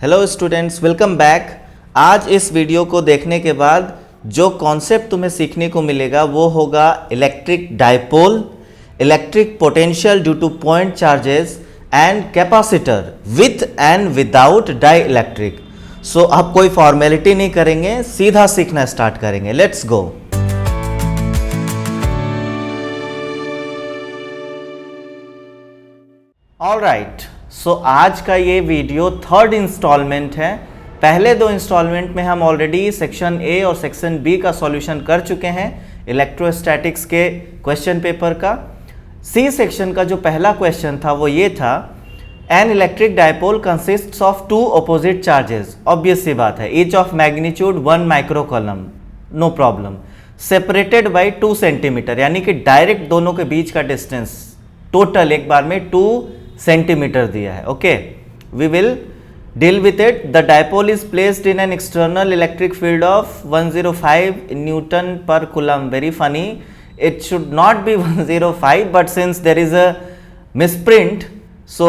Hello students, welcome back. आज इस video को देखने के बाद जो कॉन्सेप्ट तुम्हें सीखने को मिलेगा वो होगा electric dipole, electric potential due to point charges and capacitor with and without dielectric. So अब कोई फॉर्मेलिटी नहीं करेंगे, सीधा सीखना स्टार्ट करेंगे। Let's go. ऑलराइट, सो आज का ये वीडियो थर्ड इंस्टॉलमेंट है। पहले दो इंस्टॉलमेंट में हम ऑलरेडी सेक्शन ए और सेक्शन बी का सॉल्यूशन कर चुके हैं इलेक्ट्रोस्टैटिक्स के क्वेश्चन पेपर का। सी सेक्शन का जो पहला क्वेश्चन था वो ये था, an electric dipole consists of two opposite charges. Obvious सी बात है, each of magnitude 1 microcoulomb, no problem, separated by 2 centimetre, यानी कि डायरेक्ट दोनों के बीच का डिस्टेंस टोटल एक बार में 2 सेंटीमीटर दिया है। Okay, we will deal with it. The dipole is placed in an external electric field of 105 newton per coulomb. Very funny, it should not be 105, but since there is a misprint, so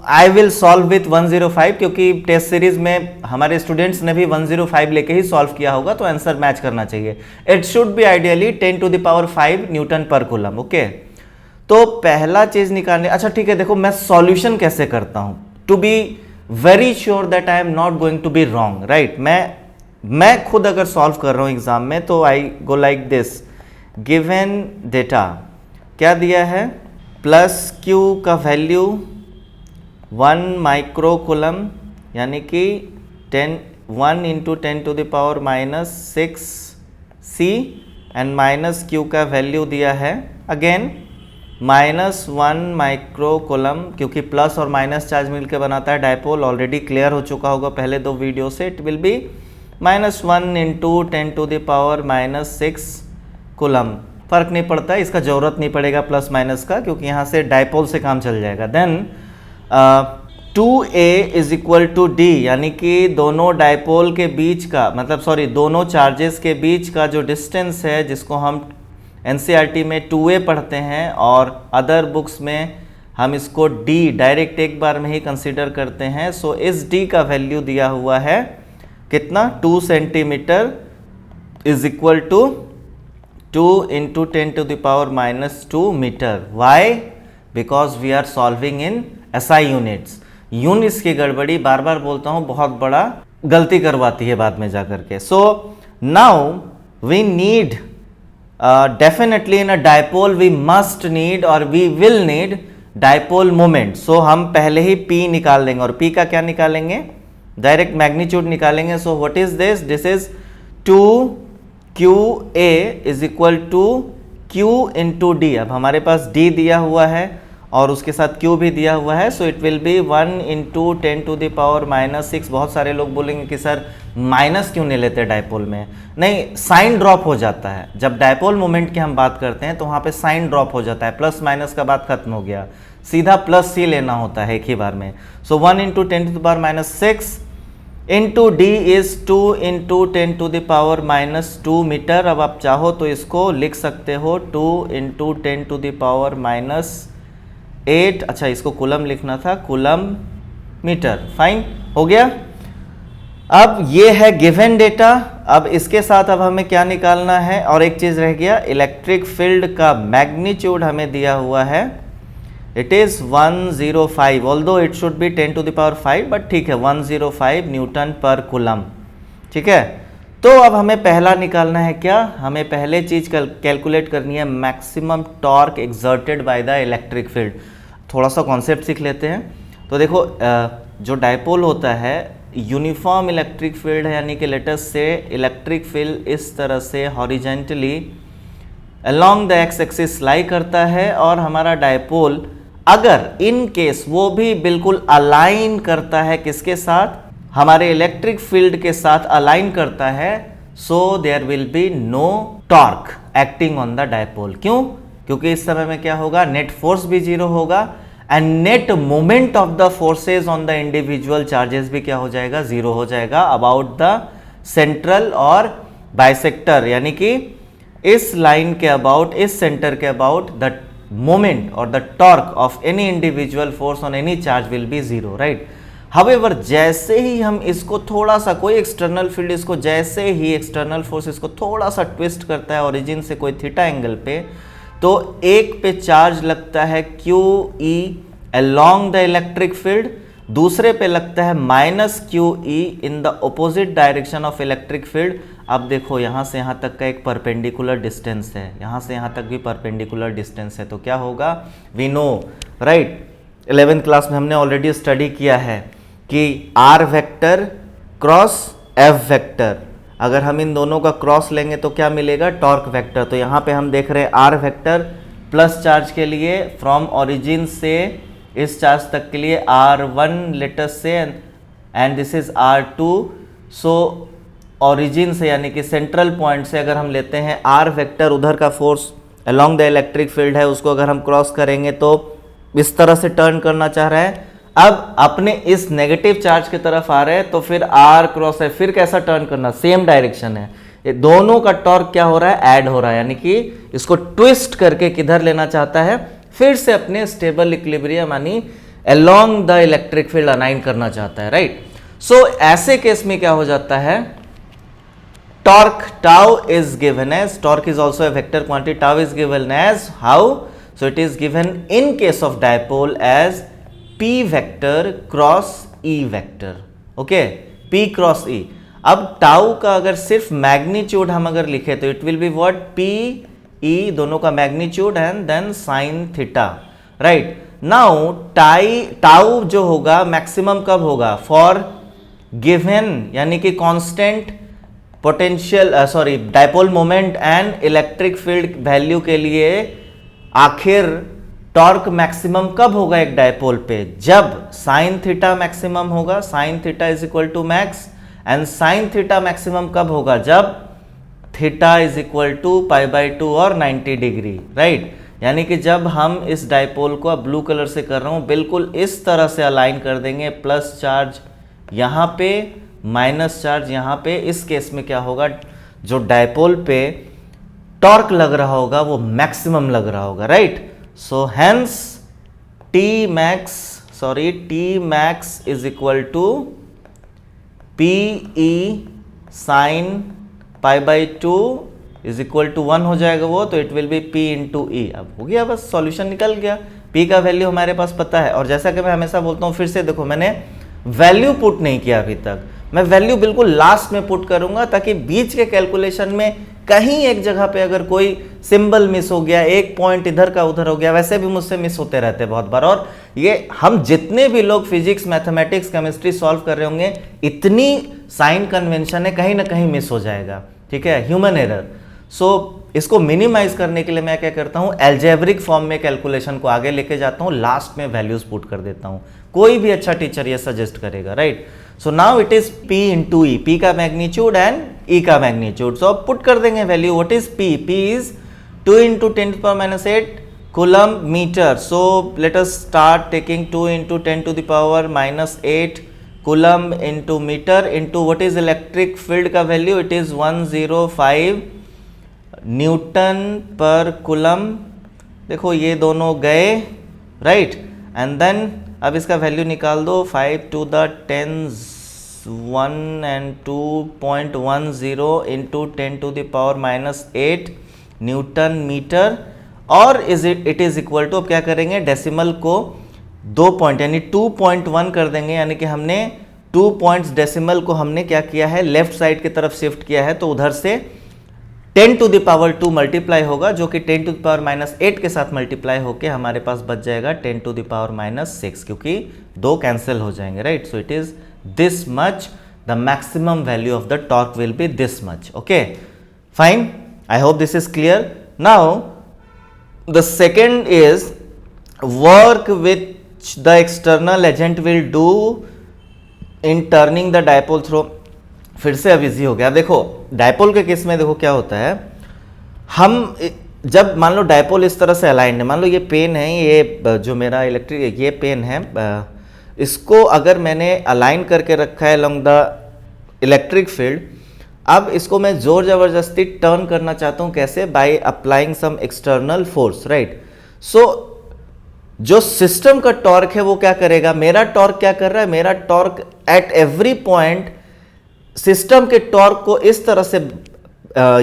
I will solve with 105, क्योंकि test series में हमारे students ने भी 105 लेके ही solve किया होगा, तो answer match करना चाहिए। It should be ideally 10 to the power 5 newton per coulomb. Okay, तो पहला चीज निकालने, अच्छा ठीक है, देखो मैं सॉल्यूशन कैसे करता हूं to be very sure that I am not going to be wrong, right. मैं खुद अगर सॉल्व कर रहा हूं एग्जाम में तो I go like this. Given data क्या दिया है, प्लस क्यू का वैल्यू 1 माइक्रोकूलम, यानी कि 1 into 10 to the power -6 C, and minus Q का वैल्यू दिया है अगेन -1 माइक्रोकूलम, क्योंकि प्लस और माइनस चार्ज मिलकर बनाता है डाइपोल। ऑलरेडी क्लियर हो चुका होगा पहले दो वीडियो से। It will be -1 into 10 to the power -6 coulomb. फर्क नहीं पड़ता, इसका जरूरत नहीं पड़ेगा प्लस माइनस का, क्योंकि यहाँ से डाइपोल से काम चल जाएगा। Then 2A is equal to D, यानी कि दोनों डाइपोल के बीच का, मतलब सॉरी, दोनों चार्जेस के बीच का जो डिस्टेंस है, जिसको हम NCERT में 2A पढ़ते हैं और अदर बुक्स में हम इसको D डायरेक्ट एक बार में ही कंसीडर करते हैं। सो इस D का वैल्यू दिया हुआ है कितना, 2 centimetre is equal to 2 into 10 to the power -2 metre. Why? Because we are solving in SI units. Units की गड़बड़ी, बार बार बोलता हूँ, बहुत बड़ा गलती करवाती है बाद में जाकर के। So now we need definitely in a dipole we must need or we will need dipole moment. So हम पहले ही P निकाल देंगे, और P का क्या निकालेंगे, डायरेक्ट मैग्नीट्यूड निकालेंगे। So what is this? This is 2QA is equal to Q into D। अब हमारे पास D दिया हुआ है और उसके साथ Q भी दिया हुआ है। So it will be 1 into 10 to the power -6। बहुत सारे लोग बोलेंगे कि सर माइनस क्यों नहीं लेते डाइपोल में। नहीं, साइन ड्रॉप हो जाता है जब डाइपोल मोमेंट की हम बात करते हैं, तो वहाँ पे साइन ड्रॉप हो जाता है, प्लस माइनस का बात खत्म हो गया, सीधा प्लस C लेना होता है एक ही बार में। So 1 into 10 to the power -6 into D is 2 into 10 to the power -2 metre. अब आप चाहो तो इसको लिख सकते हो 2 इंटू 10 टू द पावर -8। अच्छा, इसको कूलम लिखना था, कूलम मीटर। फाइन, हो गया। अब ये है गिवन डेटा। अब इसके साथ अब हमें क्या निकालना है, और एक चीज रह गया, इलेक्ट्रिक फील्ड का मैग्नीट्यूड हमें दिया हुआ है, it is 105, although it should be 10 to the power 5, but ठीक है, 105 न्यूटन पर कूलम। ठीक है, तो अब हमें पहला निकालना है क्या, हमें पहले चीज कैलकुलेट करनी है maximum torque exerted by the electric field. थोड़ा सा कॉन्सेप्ट सीख लेते हैं। तो देखो, जो डाइपोल होता है यूनिफॉर्म इलेक्ट्रिक फील्ड है, यानी कि लेटस से इलेक्ट्रिक फील्ड इस तरह से horizontally along the x axis लाई करता है, और हमारा डाइपोल अगर इन केस वो भी बिल्कुल अलाइन करता है, किसके साथ, हमारे इलेक्ट्रिक फील्ड के साथ अलाइन करता है, so there will be no torque acting on the dipole. क्यों? क्योंकि इस समय में क्या होगा, नेट फोर्स भी 0 होगा, and net moment of the forces on the individual charges भी क्या हो जाएगा, 0 हो जाएगा अबाउट द सेंट्रल और बाइसेक्टर, यानी कि इस लाइन के अबाउट, इस सेंटर के अबाउट द मोमेंट और the torque of any individual force on any charge will be 0, right. However जैसे ही हम इसको थोड़ा सा, कोई एक्सटर्नल फील्ड इसको जैसे ही एक्सटर्नल फोर्स इसको थोड़ा सा ट्विस्ट करता है ओरिजिन से कोई थीटा एंगल पे, तो एक पे चार्ज लगता है Q E along the electric field, दूसरे पे लगता है minus Q E in the opposite direction of electric field. अब देखो यहाँ से यहाँ तक का एक परपेंडिकुलर डिस्टेंस है, यहाँ से यहाँ तक भी परपेंडिकुलर डिस्टेंस है, तो क्या होगा, we know right, 11th class में हमने ऑलरेडी स्टडी किया है कि r vector cross F vector, अगर हम इन दोनों का क्रॉस लेंगे तो क्या मिलेगा, टॉर्क वेक्टर। तो यहाँ पे हम देख रहे हैं आर वेक्टर प्लस चार्ज के लिए फ्रॉम ओरिजिन से इस चार्ज तक के लिए R1 let's say and this is R2। So origin से यानी कि सेंट्रल पॉइंट से अगर हम लेते हैं आर वेक्टर, उधर का force along the electric field है, उसको अगर हम क्रॉस करेंगे तो इस तरह से टर्न करना चाह रहा है। अब अपने इस नेगेटिव चार्ज की तरफ आ रहे हैं तो फिर आर क्रॉस है, फिर कैसा टर्न करना, सेम डायरेक्शन है, ये दोनों का टॉर्क क्या हो रहा है, ऐड हो रहा है, यानी कि इसको ट्विस्ट करके किधर लेना चाहता है, फिर से अपने स्टेबल इक्विलिब्रियम यानी along the electric field align करना चाहता है, राइट। सो ऐसे केस में क्या हो जाता है, torque tau is given as, torque is also a vector quantity, tau is given as how, so it is given in case of dipole as P vector cross E vector, okay, P cross E। अब tau का अगर सिर्फ magnitude हम अगर लिखे तो it will be what, P E दोनों का magnitude and then sine theta, right. Now tau जो होगा मैक्सिमम कब होगा, फॉर गिवन यानी कि constant potential sorry dipole moment and electric field value के लिए आखिर टॉर्क मैक्सिमम कब होगा एक डायपोल पे, जब साइन थीटा मैक्सिमम होगा, sine theta is equal to max, and sine theta maximum कब होगा, जब theta is equal to pi by 2 और 90 डिग्री, राइट। यानी कि जब हम इस डायपोल को, अब ब्लू कलर से कर रहा हूं, बिल्कुल इस तरह से अलाइन कर देंगे, प्लस चार्ज यहां पे, माइनस चार्ज यहां पे, इस केस में क्या होगा, जो डायपोल पे टॉर्क लग रहा होगा वो मैक्सिमम लग रहा होगा, right. So hence T max is equal to PE sin pi by 2 is equal to 1 हो जाएगा वो, तो it will be P into E। अब हो गया, बस सॉल्यूशन निकल गया, P का वैल्यू हमारे पास पता है। और जैसा कि मैं हमेशा बोलता हूँ, फिर से देखो मैंने वैल्यू पुट नहीं किया अभी तक, मैं वैल्यू बिल्कुल लास्ट में पुट करूंगा ताकि बीच के कैलकुलेशन में कहीं एक जगह पे अगर कोई सिंबल मिस हो गया, एक पॉइंट इधर का उधर हो गया, वैसे भी मुझसे मिस होते रहते हैं बहुत बार। और ये हम जितने भी लोग फिजिक्स, मैथमेटिक्स, केमिस्ट्री सॉल्व कर रहे होंगे, इतनी साइन कन्वेंशन है, कहीं ना कहीं मिस हो जाएगा, ठीक है, ह्यूमन एरर। सो इसको मिनिमाइज करने के लिए मैं क्या करता हूँ, एल्जेब्रिक फॉर्म में कैलकुलेशन को आगे लेके जाता हूँ, लास्ट में वैल्यूज पुट कर देता हूँ। कोई भी अच्छा टीचर ये सजेस्ट करेगा, right. So now it is P into E, P का मैग्नीट्यूड एंड E का मैग्नीट्यूड। सो अब पुट कर देंगे value, what is P, P is 2 into 10⁻⁸ coulomb metre. So let us start taking 2 into 10⁻⁸ coulomb into metre into what is electric field का value, it is 105 newton per coulomb. देखो ये दोनों गए, right, and then अब इसका value निकाल दो, 5 to the 10 1 and 2.10 into 10⁻⁸ newton metre, और इट इज इक्वल टू, अब क्या करेंगे, डेसिमल को 2 पॉइंट यानी 2.1 कर देंगे, यानी कि हमने 2 पॉइंट्स डेसिमल को हमने क्या किया है, लेफ्ट साइड की तरफ शिफ्ट किया है, तो उधर से 10⁻² मल्टीप्लाई होगा, जो कि 10⁻⁸ के साथ मल्टीप्लाई होके हमारे पास बच जाएगा 10⁻⁶, क्योंकि 2 कैंसिल हो जाएंगे, right. So it is this much, the maximum value of the torque will be this much, okay fine, I hope this is clear. Now the second is work which the external agent will do in turning the dipole through. फिर से अब easy हो गया। देखो dipole के case में देखो क्या होता है, हम जब मान लो डायपोल इस तरह से अलाइंड है, मान लो ये पेन है, ये जो मेरा इलेक्ट्रिक ये पेन है, इसको अगर मैंने अलाइन करके रखा है अलोंग द इलेक्ट्रिक फील्ड, अब इसको मैं जोर जबरदस्ती टर्न करना चाहता हूँ, कैसे, by applying some external force, right. So जो सिस्टम का टॉर्क है वो क्या करेगा, मेरा टॉर्क क्या कर रहा है, मेरा torque at every point system के टॉर्क को इस तरह से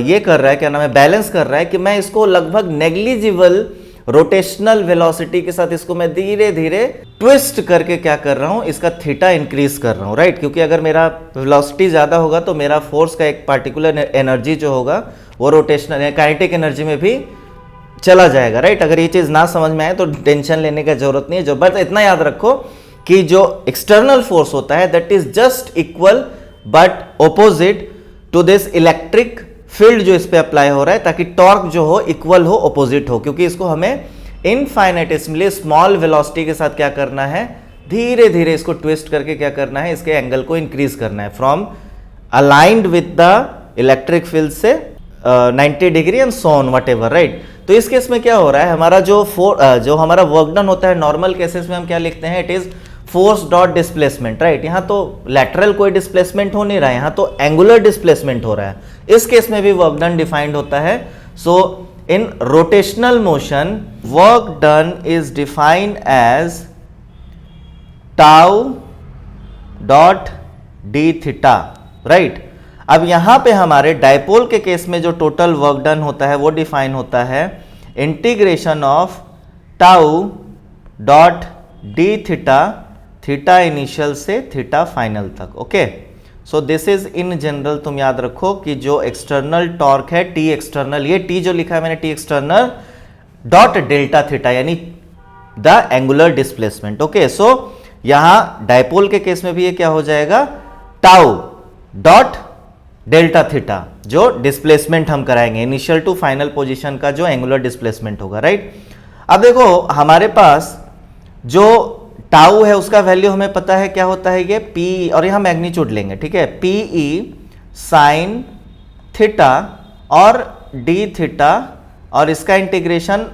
ये कर रहा है, क्या नाम है, बैलेंस कर रहा है कि मैं इसको लगभग नेग्लिजिबल रोटेशनल वेलोसिटी के साथ इसको मैं धीरे धीरे ट्विस्ट करके क्या कर रहा हूं, इसका थीटा इंक्रीज कर रहा हूं, राइट। क्योंकि अगर मेरा वेलोसिटी ज्यादा होगा तो मेरा फोर्स का एक पार्टिकुलर एनर्जी जो होगा वो रोटेशनल काइनेटिक एनर्जी में भी चला जाएगा, राइट। अगर ये चीज ना समझ में आए तो टेंशन लेने का जरूरत नहीं है। जो बस इतना याद रखो कि जो एक्सटर्नल फोर्स होता है that is just equal but opposite to this electric field जो इस पे अप्लाई हो रहा है, ताकि टॉर्क जो हो इक्वल हो, ऑपोजिट हो। क्योंकि इसको हमें इनफाइनेटिसमली स्मॉल वेलोसिटी के साथ क्या करना है, धीरे धीरे इसको ट्विस्ट करके क्या करना है, इसके एंगल को इंक्रीज करना है from aligned with the electric field से 90 degree and so on whatever, right. तो इस केस में क्या हो रहा है, हमारा जो हमारा वर्क डन होता है नॉर्मल केसेस में हम क्या लिखते हैं, it is force dot displacement, right. यहां तो लैटरल कोई डिस्प्लेसमेंट हो नहीं रहा है, यहां तो एंगुलर डिस्प्लेसमेंट हो रहा है। इस केस में भी वर्क डन डिफाइंड होता है। So in rotational motion work done is defined as tau dot d theta, right. अब यहां पे हमारे डायपोल के केस में जो टोटल वर्क डन होता है वो डिफाइन होता है integration of tau dot d theta, theta initial से थीटा फाइनल तक, okay. So this is in general, तुम याद रखो कि जो एक्सटर्नल टॉर्क है टी एक्सटर्नल, ये टी जो लिखा है मैंने T external dot delta theta यानी द एंगुलर डिस्प्लेसमेंट, ओके। सो यहां डायपोल के केस में भी ये क्या हो जाएगा, टाउ डॉट डेल्टा थीटा, जो डिस्प्लेसमेंट हम कराएंगे इनिशियल टू फाइनल पोजीशन का जो एंगुलर डिस्प्लेसमेंट होगा, राइट। अब देखो हमारे पास जो टाउ है उसका वैल्यू हमें पता है क्या होता है, ये पी, और यहां मैग्नीट्यूड लेंगे, ठीक है, पीई साइन थीटा और डी थीटा, और इसका इंटीग्रेशन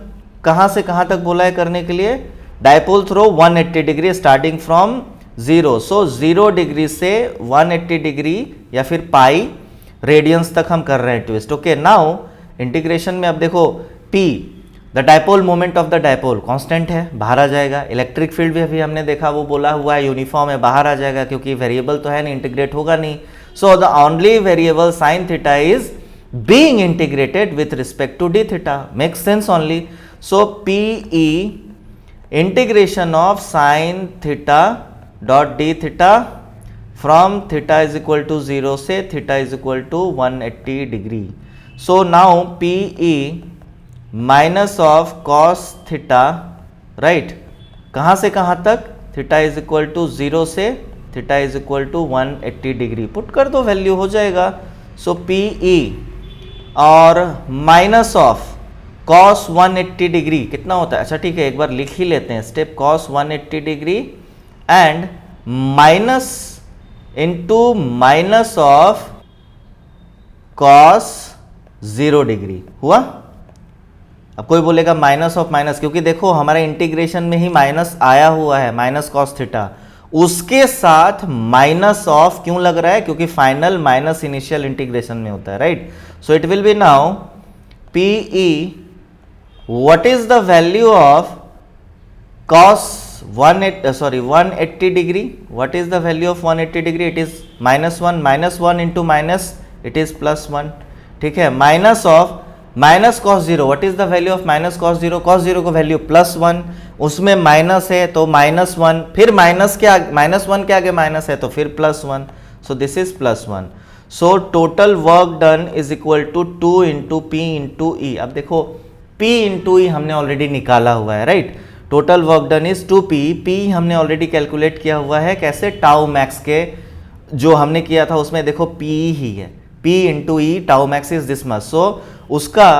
कहां से कहां तक बोला है करने के लिए, dipole through 180 degree starting from 0, so 0 degree से 180 डिग्री या फिर पाई रेडियंस तक हम कर रहे हैं ट्विस्ट, ओके। नाउ इंटीग्रेशन में अब देखो P, the dipole moment of the dipole constant है, बाहर आ जाएगा। इलेक्ट्रिक फील्ड भी अभी हमने देखा वो बोला हुआ है यूनिफॉर्म है, बाहर आ जाएगा क्योंकि वेरिएबल तो है नहीं, इंटीग्रेट होगा नहीं। So the only variable sine theta is being integrated with respect to d theta, makes sense only. So PE integration of sine theta dot d theta from theta is equal to 0 से theta is equal to 180 degree. So now PE minus of cos theta, right, कहां से कहां तक, theta is equal to 0 से theta is equal to 180 degree, put कर दो value हो जाएगा। सो पीई और माइनस ऑफ कॉस 180 डिग्री कितना होता है, अच्छा ठीक है एक बार लिख ही लेते हैं step, cos 180 degree and minus into minus of cos 0 degree हुआ। अब कोई बोलेगा माइनस ऑफ माइनस, क्योंकि देखो हमारे इंटीग्रेशन में ही माइनस आया हुआ है, माइनस कॉस थीटा, उसके साथ माइनस ऑफ क्यों लग रहा है, क्योंकि फाइनल माइनस इनिशियल इंटीग्रेशन में होता है, right. So it will be now PE, what is the value of cos 180 degree, what is the value of 180 degree, it is -1, -1 into minus it is +1, ठीक है। Minus of minus cos 0, what is the value of minus cos 0, cos 0 को value +1, उसमें minus है तो -1, फिर minus के आगे -1 के आगे माइनस है तो फिर +1, so this is +1। So total work done is equal to 2 into P into E. अब देखो P इंटू ई हमने ऑलरेडी निकाला हुआ है, right. Total work done is 2P, P हमने ऑलरेडी कैलकुलेट किया हुआ है, कैसे, टाउ मैक्स के जो हमने किया था उसमें देखो P ही है, P into E, tau max is this much, so उसका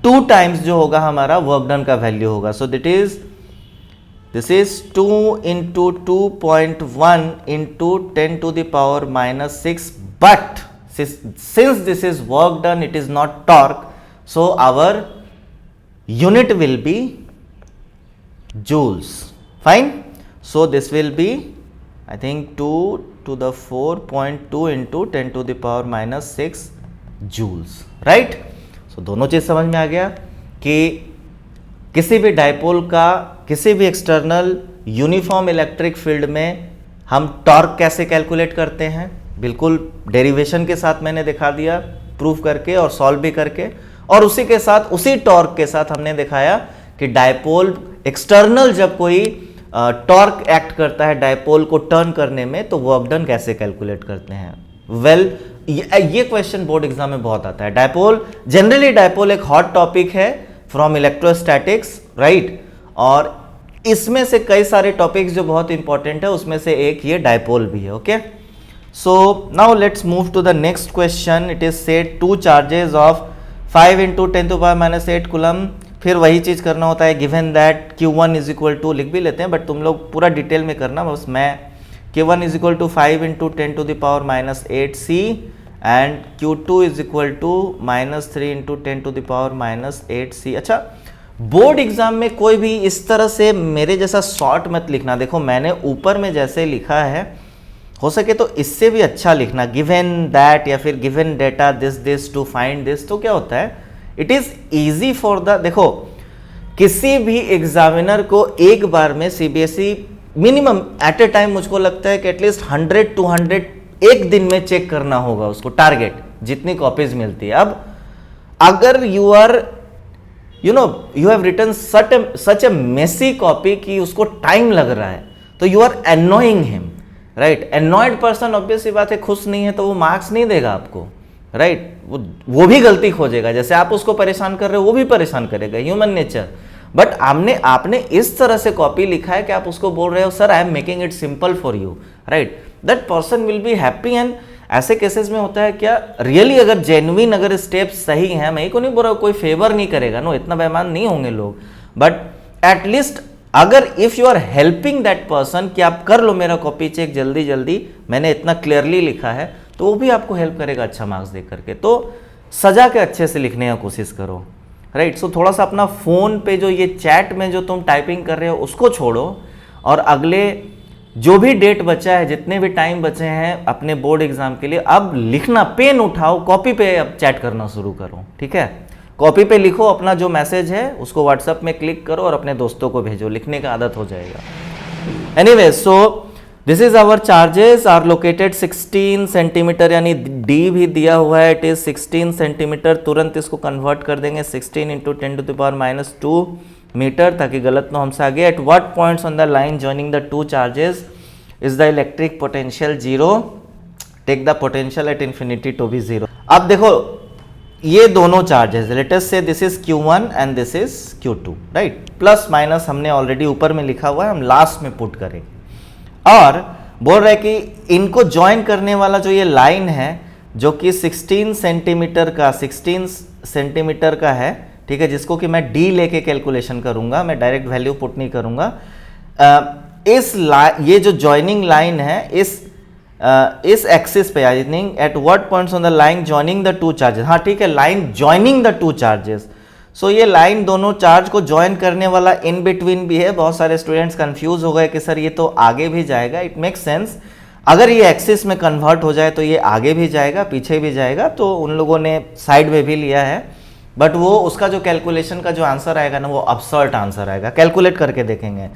2 टाइम्स जो होगा हमारा वर्क डन का वैल्यू होगा। सो this is 2 into 2.1 into 10 to the power -6, but since this is work done, it is not torque, so our unit will be joules, fine. So this will be I think 2 to the 4.2 into 10 to the power -6 joules, right. So दोनों चीज समझ में आ गया कि किसी भी dipole का किसी भी एक्सटर्नल यूनिफॉर्म इलेक्ट्रिक फील्ड में हम टॉर्क कैसे कैलकुलेट करते हैं, बिल्कुल डेरिवेशन के साथ मैंने दिखा दिया, प्रूफ करके और सॉल्व भी करके, और उसी के साथ उसी टॉर्क के साथ हमने दिखाया कि डायपोल एक्सटर्नल जब कोई टॉर्क एक्ट करता है डायपोल को टर्न करने में तो वर्क डन कैसे कैलकुलेट करते हैं। वेल ये क्वेश्चन बोर्ड एग्जाम में बहुत आता है। डायपोल जनरली डायपोल एक हॉट टॉपिक है फ्रॉम इलेक्ट्रोस्टैटिक्स, राइट, और इसमें से कई सारे टॉपिक्स जो बहुत इंपॉर्टेंट है उसमें से एक ये डायपोल भी है। Okay, so now let's move to the next question. It is said 2 charges of 5 × 10⁻⁸ coulomb. फिर वही चीज करना होता है, given that Q1 is equal to, लिख भी लेते हैं बट तुम लोग पूरा डिटेल में करना, बस मैं Q1 is equal to 5 × 10⁻⁸C and Q2 is equal to -3 × 10⁻⁸C। अच्छा, बोर्ड एग्जाम में कोई भी इस तरह से मेरे जैसा शॉर्ट मत लिखना। देखो मैंने ऊपर में जैसे लिखा है, हो सके तो इससे भी अच्छा लिखना, गिवन दैट या फिर given data this to find this. तो क्या होता है, it is easy for the, देखो किसी भी एग्जामिनर को एक बार में CBSE minimum at a time मुझको लगता है कि एटलीस्ट 100 200 एक दिन में चेक करना होगा उसको, टारगेट जितनी कॉपीज मिलती है। अब अगर you are you have written such a messy copy कि उसको टाइम लग रहा है तो you are annoying him, right. Annoyed person obvious सी बात है, खुश नहीं है तो वो मार्क्स नहीं देगा आपको, राइट। वो भी गलती खोजेगा, जैसे आप उसको परेशान कर रहे हो वो भी परेशान करेगा, ह्यूमन नेचर। बट आपने इस तरह से कॉपी लिखा है कि आप उसको बोल रहे हो sir I am making it simple for you, right, that person will be happy. And ऐसे केसेस में होता है क्या, रियली अगर जेन्युइन अगर स्टेप्स सही हैं, मैं ही को नहीं बोल रहा हूँ कोई फेवर नहीं करेगा, नो, इतना बेईमान नहीं होंगे लोग, बट एटलीस्ट अगर if you are helping that person कि आप कर लो मेरा कॉपी चेक जल्दी जल्दी, मैंने इतना क्लियरली लिखा है, तो वो भी आपको हेल्प करेगा अच्छा मार्क्स दे करके। तो सजा के अच्छे से लिखने की कोशिश करो, राइट। सो थोड़ा सा अपना फ़ोन पे जो ये चैट में जो तुम टाइपिंग कर रहे हो उसको छोड़ो, और अगले जो भी डेट बचा है, जितने भी टाइम बचे हैं अपने बोर्ड एग्जाम के लिए, अब लिखना, पेन उठाओ, कॉपी पे अब चैट करना शुरू करो, ठीक है। कॉपी पे लिखो, अपना जो मैसेज है उसको व्हाट्सएप में क्लिक करो और अपने दोस्तों को भेजो, लिखने का आदत हो जाएगा। Anyway, so this is our charges are located 16 centimetre, यानी डी भी दिया हुआ है, इट इज 16 सेंटीमीटर। तुरंत इसको कन्वर्ट कर देंगे 16 × 10⁻²मीटर, ताकि गलत ना हमसे आगे। At what points on the line joining the 2 charges is the electric potential 0, take the potential at infinity to be 0। अब देखो ये दोनों charges, let us say this is Q1 and this is Q2, right. Plus minus हमने already ऊपर में लिखा हुआ है, हम लास्ट में पुट करेंगे। और बोल रहे कि इनको ज्वाइन करने वाला जो ये लाइन है जो कि 16 सेंटीमीटर का है, ठीक है, जिसको कि मैं डी लेके कैलकुलेशन करूंगा, मैं डायरेक्ट वैल्यू पुट नहीं करूंगा। ये जो ज्वाइनिंग लाइन है इस एक्सिस पे, I think eight what points on the line joining the 2 charges, हाँ ठीक है, लाइन ज्वाइनिंग द 2 चार्जेस। सो ये लाइन दोनों चार्ज को ज्वाइन करने वाला इन बिटवीन भी है। बहुत सारे स्टूडेंट्स कंफ्यूज हो गए कि सर ये तो आगे भी जाएगा, इट मेक्स सेंस, अगर ये एक्सिस में कन्वर्ट हो जाए तो ये आगे भी जाएगा पीछे भी जाएगा, तो उन लोगों ने साइड में भी लिया है, बट वो उसका जो कैलकुलेशन का जो आंसर आएगा ना वो अब्सर्ड आंसर आएगा, कैलकुलेट करके देखेंगे।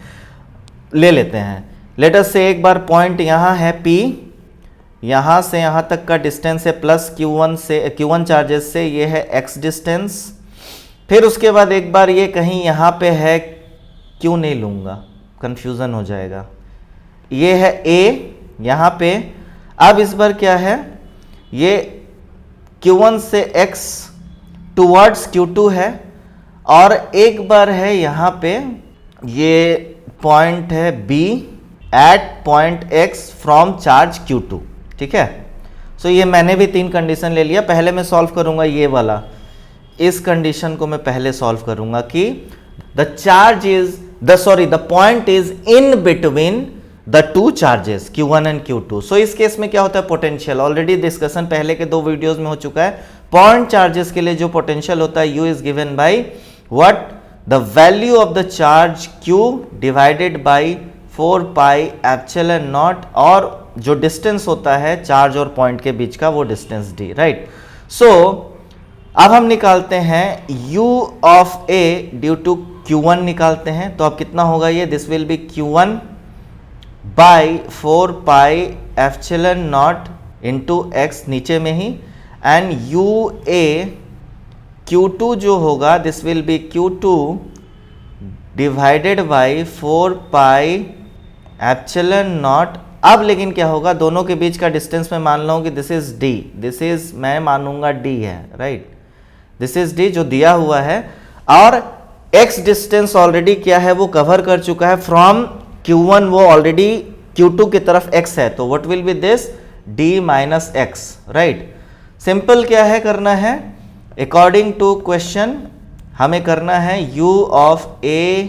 ले लेते हैं, लेट अस से एक बार पॉइंट यहाँ है P, यहाँ से यहाँ तक का डिस्टेंस है प्लस Q1 चार्जेस से, ये है X डिस्टेंस। फिर उसके बाद एक बार ये कहीं यहाँ पे है, क्यों नहीं लूँगा, कन्फ्यूज़न हो जाएगा, ये है A यहाँ पे। अब इस बार क्या है, ये Q1 से X टुवर्ड्स Q2 है, और एक बार है यहाँ पे ये पॉइंट है B at point X from charge Q2, ठीक है। सो ये मैंने भी 3 कंडीशन ले लिया। पहले मैं सॉल्व करूँगा ये वाला, इस कंडीशन को मैं पहले सॉल्व करूंगा कि the point is in between the 2 charges Q1 and Q2। सो इस केस में क्या होता है, पोटेंशियल, ऑलरेडी डिस्कशन पहले के 2 वीडियोस में हो चुका है। पॉइंट चार्जेस के लिए जो पोटेंशियल होता है U is given by what, the value of the charge Q divided by 4 pi epsilon not, और जो डिस्टेंस होता है चार्ज और पॉइंट के बीच का वो डिस्टेंस D, राइट। सो अब हम निकालते हैं U of A due to Q1 निकालते हैं तो अब कितना होगा ये, this will be Q1 by 4 pi epsilon naught into x नीचे में ही, एंड UA Q2 जो होगा this will be Q2 divided by 4 pi epsilon naught. अब लेकिन क्या होगा, दोनों के बीच का डिस्टेंस मैं मान लूँ कि this is D, this is मैं मानूंगा D है, राइट, दिस इज D जो दिया हुआ है, और x डिस्टेंस ऑलरेडी क्या है वो कवर कर चुका है फ्रॉम Q1, वो ऑलरेडी Q2 की तरफ x है, तो what will be this D minus x, right. Simple क्या है करना है, अकॉर्डिंग टू क्वेश्चन हमें करना है u of a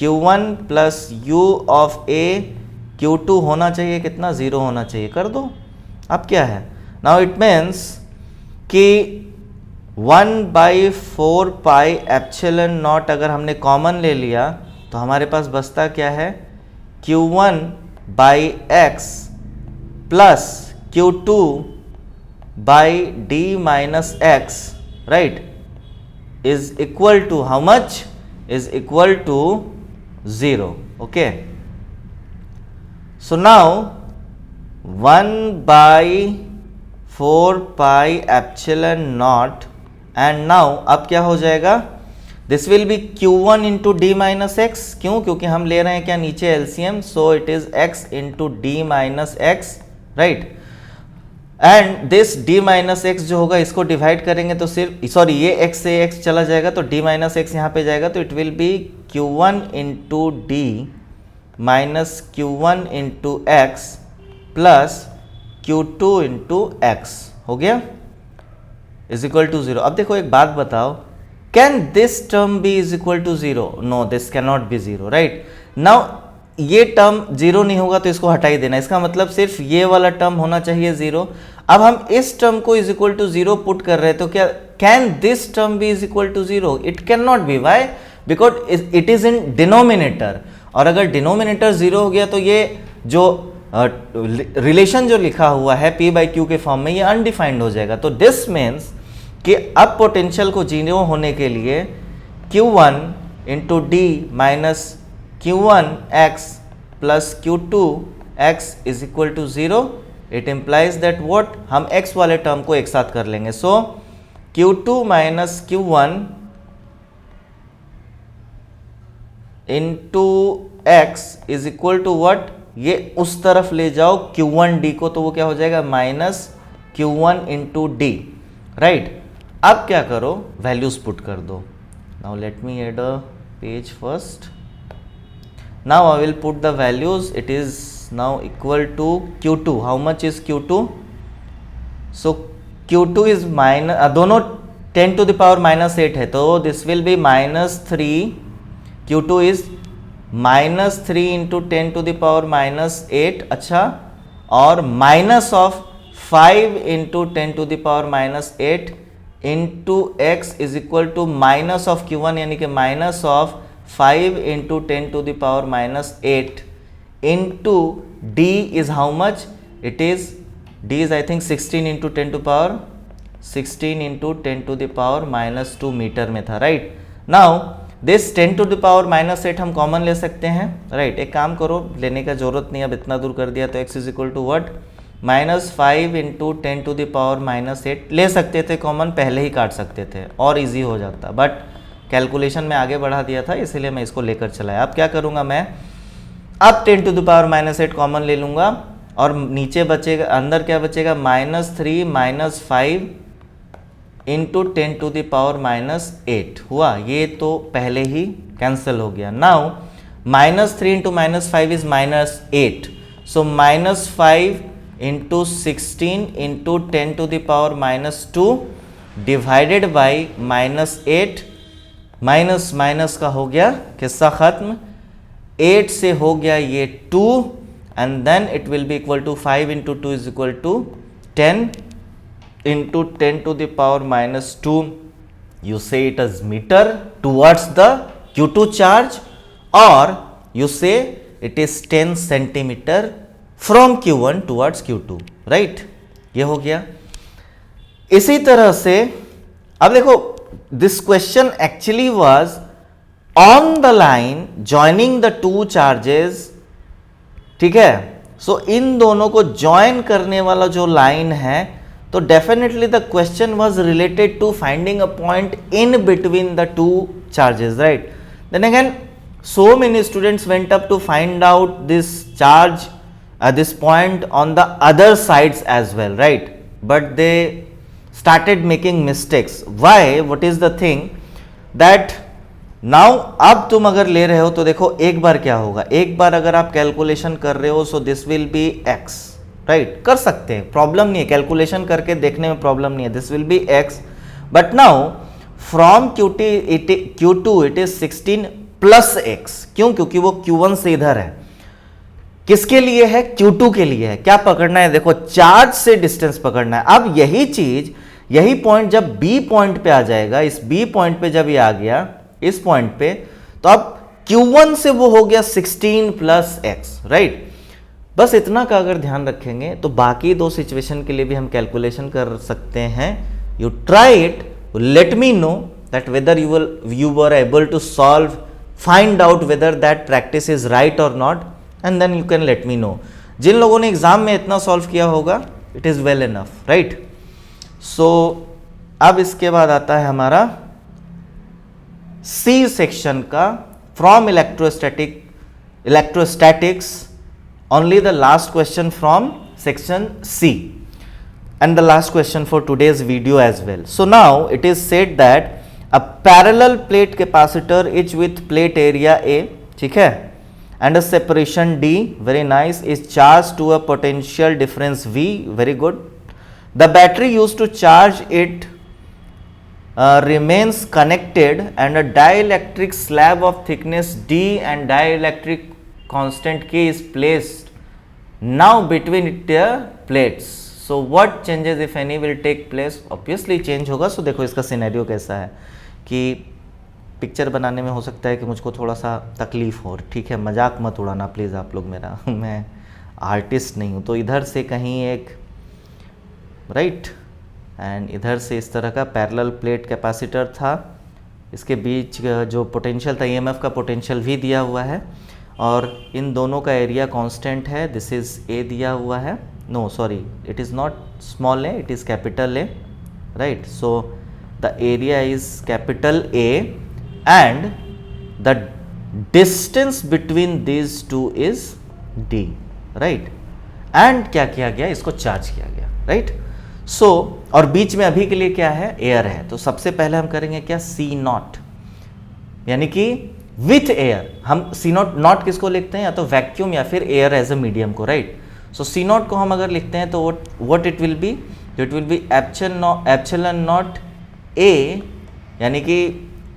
Q1 plus u of a Q2 होना चाहिए कितना, 0 होना चाहिए, कर दो। अब क्या है, नाउ इट मीन्स कि 1/4 पाई एप्सिलॉन नॉट अगर हमने कॉमन ले लिया तो हमारे पास बचता क्या है, Q1 by x plus Q2 by D minus x, right, is equal to how much, is equal to 0, okay. So now 1/4 pi epsilon naught, and now अब क्या हो जाएगा, this will be Q1 into D minus x, क्यों, क्योंकि हम ले रहे हैं क्या नीचे LCM, so it is x into D minus x, right, and this d minus x जो होगा इसको डिवाइड करेंगे तो सिर्फ, सॉरी ये x से x चला जाएगा तो d माइनस एक्स यहाँ पे जाएगा, तो it will be Q1 into D minus Q1 into x plus Q2 into x, हो गया, इज इक्वल टू 0। अब देखो एक बात बताओ, can this term be is equal to 0, no this can not be 0, right. Now ये term 0 नहीं होगा तो इसको हटा ही देना, इसका मतलब सिर्फ ये वाला टर्म होना चाहिए 0। अब हम इस टर्म को इज इक्वल टू 0 पुट कर रहे हैं तो क्या can this term be is equal to 0, it can not be, why, because it is in denominator, और अगर डिनोमिनेटर 0 हो गया तो ये जो रिलेशन जो लिखा हुआ है P/Q के फॉर्म में ये अनडिफाइंड हो जाएगा। तो दिस मीन्स कि अब पोटेंशियल को 0 होने के लिए Q1 into D minus Q1 x plus Q2 x is equal to 0, it implies that what, हम x वाले टर्म को एक साथ कर लेंगे, so Q2 minus Q1 into x is equal to what, ये उस तरफ ले जाओ Q1D को तो वो क्या हो जाएगा, minus Q1 into D, right. अब क्या करो, वैल्यूज पुट कर दो। Now let me add a page first, now I will put the values, it is now equal to Q2, how much is Q2, so Q2 is minus, दोनों 10 to the power minus 8 है, तो this will be -3, Q2 is -3 into 10 to the power -8, अच्छा, और minus of 5 into 10 to the power -8 into x is equal to minus of Q1 यानी कि minus of 5 into 10 to the power -8 into D is how much, it is D is I think 16 into 10 to power 16 into 10 to the power -2 metre में था, right. Now this 10 to the power -8 हम common ले सकते हैं, right, एक काम करो, लेने का जरूरत नहीं, अब इतना दूर कर दिया तो x is equal to what, -5 into 10 to the power -8 ले सकते थे कॉमन, पहले ही काट सकते थे और इजी हो जाता, बट कैलकुलेशन में आगे बढ़ा दिया था इसलिए मैं इसको लेकर चलाया। अब क्या करूँगा मैं, अब 10 टू द पावर -8 कॉमन ले लूँगा और नीचे बचेगा, अंदर क्या बचेगा, -3 -5 इंटू 10 टू द पावर -8 हुआ, ये तो पहले ही कैंसिल हो गया। नाउ -3 इंटू -5 is -8, so -5 into 16 into 10 to the power -2 divided by -8, minus minus का हो गया किस्सा खत्म, 8 से हो गया ये 2 and then it will be equal to 5 into 2 is equal to 10 into 10 to the power -2, you say it as meter towards the Q2 charge, or you say it is 10 centimeter from Q1 towards Q2, right? ये हो गया। इसी तरह से अब देखो, this question actually was on the line joining the two charges, ठीक है। सो इन दोनों को ज्वाइन करने वाला जो लाइन है, तो definitely the question was related to finding a point in between the two charges, right. Then again so many students went up to find out this charge this point on the other sides as well, right, but they started making mistakes. Why? What is the thing that now अब तुम अगर ले रहे हो तो देखो एक बार क्या होगा, एक बार अगर आप कैलकुलेशन कर रहे हो so this will B x, right, कर सकते हैं, प्रॉब्लम नहीं है, कैलकुलेशन करके देखने में प्रॉब्लम नहीं है, this will B x, but now from Q2 it is 16 plus x, क्यों, क्योंकि वो Q1 से इधर है, किसके लिए है, Q2 के लिए है। क्या पकड़ना है, देखो चार्ज से डिस्टेंस पकड़ना है। अब यही चीज, यही पॉइंट जब B पॉइंट पे आ जाएगा, इस B पॉइंट पे जब ये आ गया इस पॉइंट पे, तो अब Q1 से वो हो गया 16 प्लस x, राइट। बस इतना का अगर ध्यान रखेंगे तो बाकी दो सिचुएशन के लिए भी हम कैलकुलेशन कर सकते हैं। You try it, let me know that whether you were able to solve, find out whether that practice is right or not, and then you can let me know. जिन लोगों ने exam में इतना solve किया होगा, it is well enough, right? So अब इसके बाद आता है हमारा C सेक्शन का, from electrostatics, only the last question from section C, and the last question for today's video as well. So now it is said that a parallel plate capacitor each with plate area A, ठीक है, and a separation D, very nice, is charged to a potential difference V, very good. The battery used to charge it remains connected and a dielectric slab of thickness D and dielectric constant K is placed now between the plates. So what changes if any will take place? Obviously change होगा। So देखो इसका scenario कैसा है कि picture बनाने में हो सकता है कि मुझको थोड़ा सा तकलीफ हो, ठीक है, मजाक मत उड़ाना प्लीज़ आप लोग मेरा, मैं आर्टिस्ट नहीं हूँ। तो इधर से कहीं एक राइट एंड इधर से इस तरह का पैरेलल प्लेट कैपेसिटर था, इसके बीच जो पोटेंशियल था EMF का पोटेंशियल भी दिया हुआ है, और इन दोनों का एरिया कांस्टेंट है, दिस इज़ A दिया हुआ है, no sorry it is not small a, it is capital A, right. So the area is capital A and the distance between these two is D, right, and क्या किया गया, इसको charge किया गया, right. सो और बीच में अभी के लिए क्या है, एयर है, तो सबसे पहले हम करेंगे क्या, C0, यानी कि विथ एयर। हम C0 किसको लिखते हैं, या तो वैक्यूम या फिर एयर एज अ मीडियम को, राइट। सो C0 को हम अगर लिखते हैं तो what it will be, it will be epsilon naught A, यानी कि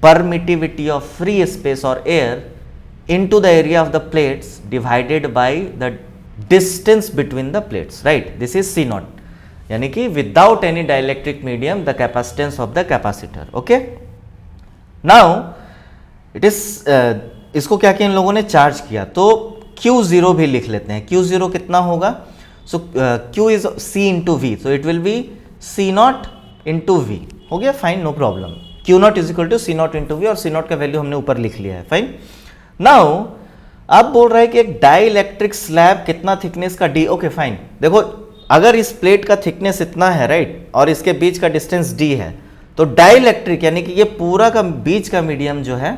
परमिटिविटी ऑफ फ्री स्पेस और air into the area of the plates divided by the distance between the plates, right, this is C0, यानी कि without any dielectric medium the capacitance of the capacitor, okay. Now it is इसको क्या किया इन लोगों ने, charge किया, तो Q0 भी लिख लेते हैं। Q0 कितना होगा, so Q is C into V, so it will be C0 into V, हो गया, fine, no problem. Q0 is equal to C0 into V, और C0 का वैल्यू हमने ऊपर लिख लिया है, फाइन। नाउ अब बोल रहा है कि एक डाइलेक्ट्रिक स्लैब कितना थिकनेस का D, ओके फाइन। देखो अगर इस प्लेट का थिकनेस इतना है, राइट, और इसके बीच का डिस्टेंस D है, तो डाइलेक्ट्रिक यानी कि ये पूरा का बीच का मीडियम जो है,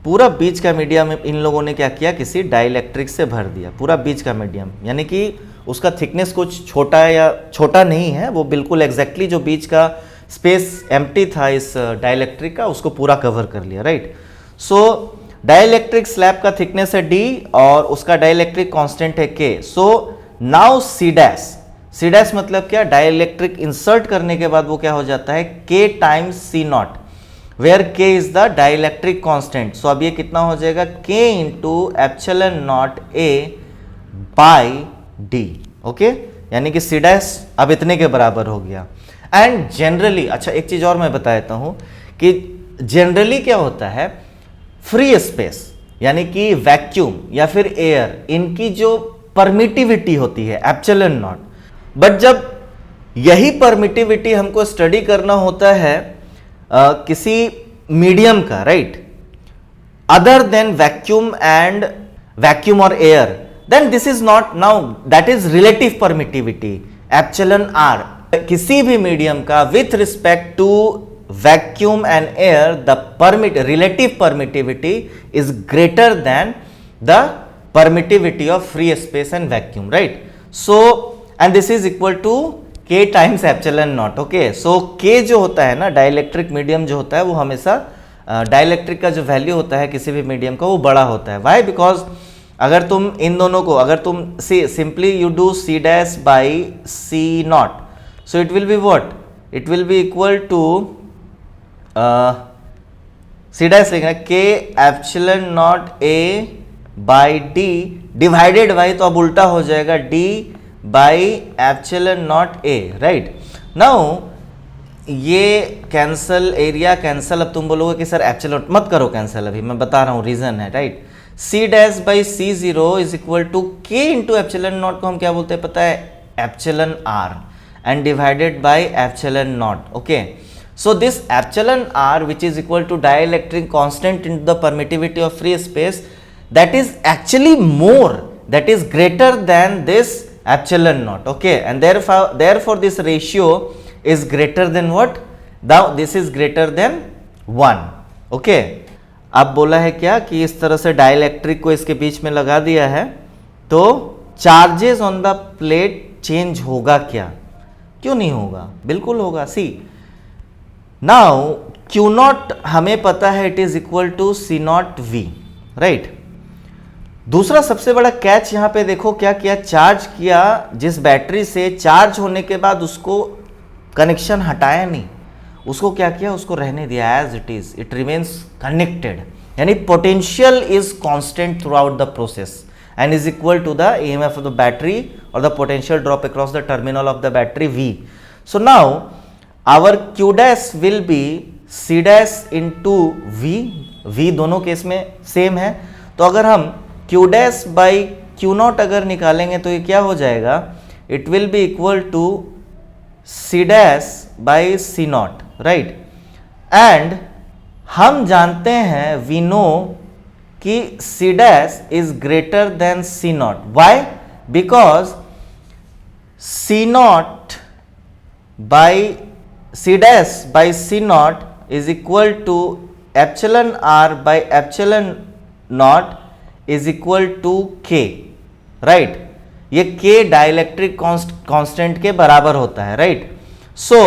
पूरा बीच का मीडियम इन लोगों ने क्या किया, किसी डाइलेक्ट्रिक से भर दिया, पूरा बीच का मीडियम, यानी कि उसका थिकनेस कुछ छोटा या छोटा नहीं है, वो बिल्कुल एग्जैक्टली जो बीच का स्पेस एम्प्टी था इस डाइलेक्ट्रिक का, उसको पूरा कवर कर लिया, राइट। सो डाइलेक्ट्रिक स्लैब का थिकनेस है D और उसका डाइलेक्ट्रिक कांस्टेंट है K। So now C dash मतलब क्या, डाइलेक्ट्रिक इंसर्ट करने के बाद वो क्या हो जाता है, K times C0, where K is the dielectric constant. So अब ये कितना हो जाएगा, K into epsilon naught A by D, okay, यानी कि C डैश अब इतने के बराबर हो गया। एंड जनरली, अच्छा एक चीज और मैं बता देता हूं कि जनरली क्या होता है, फ्री स्पेस यानी कि वैक्यूम या फिर एयर, इनकी जो परमिटिविटी होती है एप्सिलॉन नॉट, बट जब यही परमिटिविटी हमको स्टडी करना होता है किसी मीडियम का, right, other than vacuum or air, then this is not, now that is relative permittivity epsilon r. किसी भी मीडियम का with respect to vacuum and air the relative permittivity is greater than the permittivity of free space and vacuum, right? So and this is equal to k times epsilon naught. Okay, so k जो होता है ना dielectric medium जो होता है वो हमेशा dielectric का जो वैल्यू होता है किसी भी मीडियम का वो बड़ा होता है. वाई? बिकॉज अगर तुम इन दोनों को, अगर तुम simply you do c dash by c naught, so it will be what, it will be equal to c dash लिखना k epsilon naught a by d divided by, तो अब उल्टा हो जाएगा d by epsilon naught a, right. Now ये cancel, area cancel. अब तुम बोलोगे कि सर एप्सिलॉन मत करो कैंसल, अभी मैं बता रहा हूँ रीजन है, right. c dash by c zero is equal to k into epsilon naught को हम क्या बोलते हैं पता है, epsilon r, and divided by epsilon naught. Okay, so this epsilon r which is equal to dielectric constant into the permittivity of free space, that is actually more, that is greater than this epsilon naught. Okay, and therefore this ratio is greater than what, now this is greater than 1. okay, अब बोला है क्या कि इस तरह से dielectric को इसके बीच में लगा दिया है तो charges on the plate change होगा क्या? क्यों नहीं होगा? बिल्कुल होगा. सी नाउ Q नॉट हमें पता है it is equal to C naught V, right. दूसरा सबसे बड़ा कैच यहां पे देखो क्या किया, चार्ज किया जिस बैटरी से, चार्ज होने के बाद उसको कनेक्शन हटाया नहीं, उसको क्या किया, उसको रहने दिया as it is, it remains connected. यानी potential is constant throughout the process and is equal to the EMF of the battery और the potential drop across the terminal of the battery V. So now our Q dash will be C dash into V दोनों case में same है. तो अगर हम Q dash by Q naught अगर निकालेंगे तो ये क्या हो जाएगा, it will be equal to C dash by C naught, right. And हम जानते हैं, वी नो कि C dash is greater than C naught. Why? Because C naught by C dash by C naught is equal to epsilon r by epsilon naught is equal to k, right. ये k dielectric constant के बराबर होता है, right. सो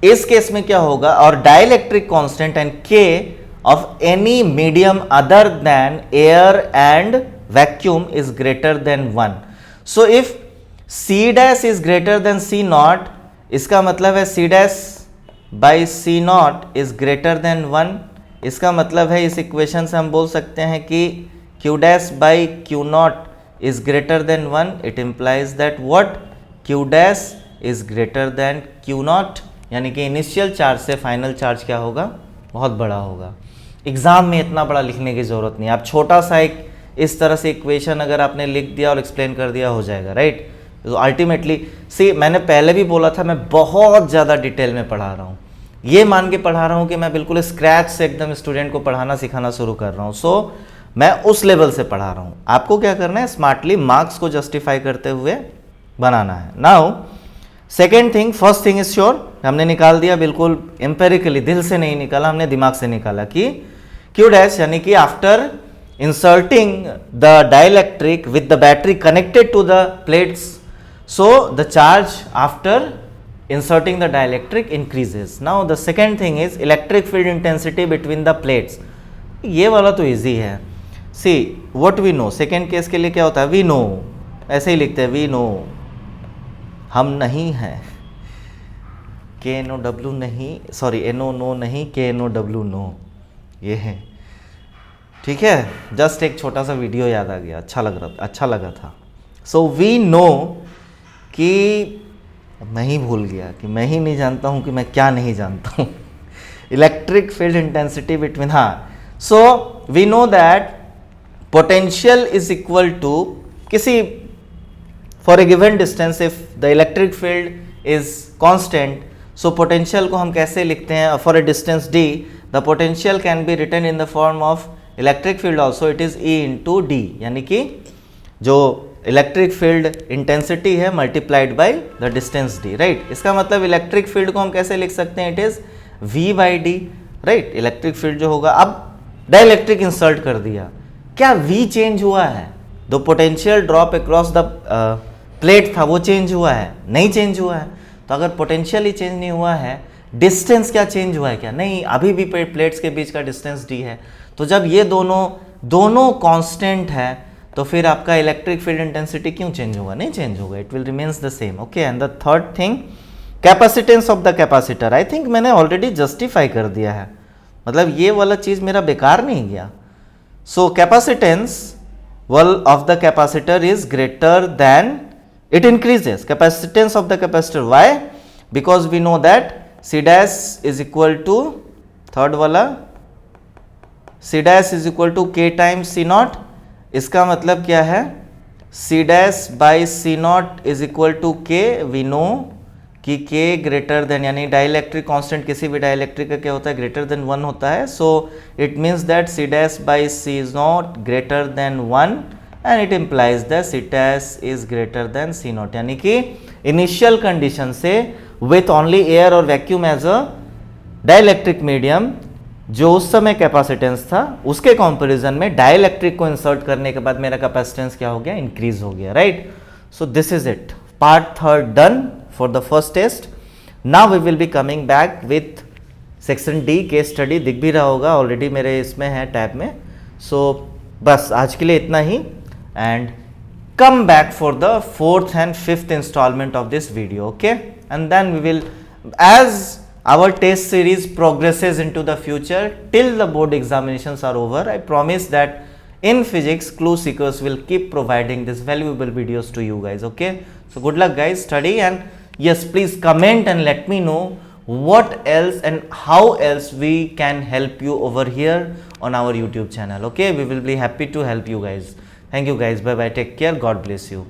इस case में क्या होगा, और dielectric constant and k of any medium other than air and vacuum is greater then 1. So if C dash is greater than C not, इसका मतलब है C dash by C not is greater then 1. इसका मतलब है इस equation से हम बोल सकते हैं कि Q dash by Q not is greater then 1. It implies that what, Q dash is greater then Q not, यानी कि इनिशियल चार्ज से फाइनल चार्ज क्या होगा, बहुत बड़ा होगा. एग्जाम में इतना बड़ा लिखने की जरूरत नहीं, आप छोटा सा एक इस तरह से इक्वेशन अगर आपने लिख दिया और एक्सप्लेन कर दिया हो जाएगा, राइट. तो अल्टीमेटली सी, मैंने पहले भी बोला था मैं बहुत ज़्यादा डिटेल में पढ़ा रहा हूँ, ये मान के पढ़ा रहा हूँ कि मैं बिल्कुल स्क्रैच से एकदम स्टूडेंट को पढ़ाना सिखाना शुरू कर रहा हूँ. सो मैं उस लेवल से पढ़ा रहा हूँ. आपको क्या करना है, स्मार्टली मार्क्स को जस्टिफाई करते हुए बनाना है. Now second thing, first thing is sure, हमने निकाल दिया बिल्कुल एम्पेरिकली, दिल से नहीं निकाला, हमने दिमाग से निकाला कि Q डैश यानी कि after inserting the dielectric with the battery connected to the plates, so the charge after inserting the dielectric increases. Now the second thing is electric field intensity between the plates. ये वाला तो easy है. See what we know. Second case के लिए क्या होता है, we know, ऐसे ही लिखते हैं we know, हम नहीं हैं, KNOW नहीं, सॉरी NO नहीं, KNOW नो, ये है, ठीक है. जस्ट एक छोटा सा वीडियो याद आ गया, अच्छा लगा था. So we know कि मैं ही भूल गया कि मैं ही नहीं जानता हूँ कि मैं क्या नहीं जानता हूँ. इलेक्ट्रिक फील्ड इंटेंसिटी बिटवीन, हाँ. So we know that potential is equal to किसी, for a given distance if the electric field is constant, so potential को हम कैसे लिखते हैं, for a distance d the potential can be written in the form of electric field also it is E into d, यानी कि जो electric field intensity है multiplied by the distance d, right. इसका मतलब इलेक्ट्रिक फील्ड को हम कैसे लिख सकते हैं, it is V by D, right. Electric field जो होगा, अब डाइलेक्ट्रिक इंसर्ट कर दिया, क्या V चेंज हुआ है? दो potential drop across the plate था वो चेंज हुआ है? नहीं चेंज हुआ है। तो अगर पोटेंशियल ही चेंज नहीं हुआ है, डिस्टेंस क्या चेंज हुआ है क्या? नहीं, अभी भी प्लेट्स के बीच का डिस्टेंस d है। तो जब ये दोनों कांस्टेंट है तो फिर आपका इलेक्ट्रिक फील्ड इंटेंसिटी क्यों चेंज होगा? नहीं चेंज होगा, it will remains the same. Okay, and the third thing, capacitance of the capacitor. I think मैंने ऑलरेडी जस्टिफाई कर दिया है, मतलब ये वाला चीज मेरा बेकार नहीं गया। So capacitance of the capacitor is greater than, it increases capacitance of the capacitor. Why? Because we know that C dash is equal to, third वाला, C dash is equal to K times C naught। इसका मतलब क्या है, C dash by C naught is equal to K। we know कि K greater than, यानी dielectric constant किसी भी dielectric का क्या होता है, ग्रेटर देन 1 होता है। So it means that C dash by C is not greater than 1 and it implies that C dash is greater than C naught, यानी कि इनिशियल कंडीशन से with only air और vacuum as a dielectric medium, जो उस समय capacitance था, उसके comparison में डाइलेक्ट्रिक को इंसर्ट करने के बाद मेरा कैपेसिटेंस क्या हो गया, इंक्रीज हो गया, right. So this is it, part third done for the first test. Now we will be coming back with section D case study, दिख भी रहा होगा ऑलरेडी मेरे इसमें है टैब में। सो बस आज के लिए इतना ही, and come back for the 4th and 5th installment of this video, okay? And then we will, as our test series progresses into the future till the board examinations are over, I promise that in physics clue seekers will keep providing these valuable videos to you guys, okay? So good luck guys, study, and yes, please comment and let me know what else and how else we can help you over here on our YouTube channel, okay? We will be happy to help you guys. Thank you guys, bye bye, take care, God bless you.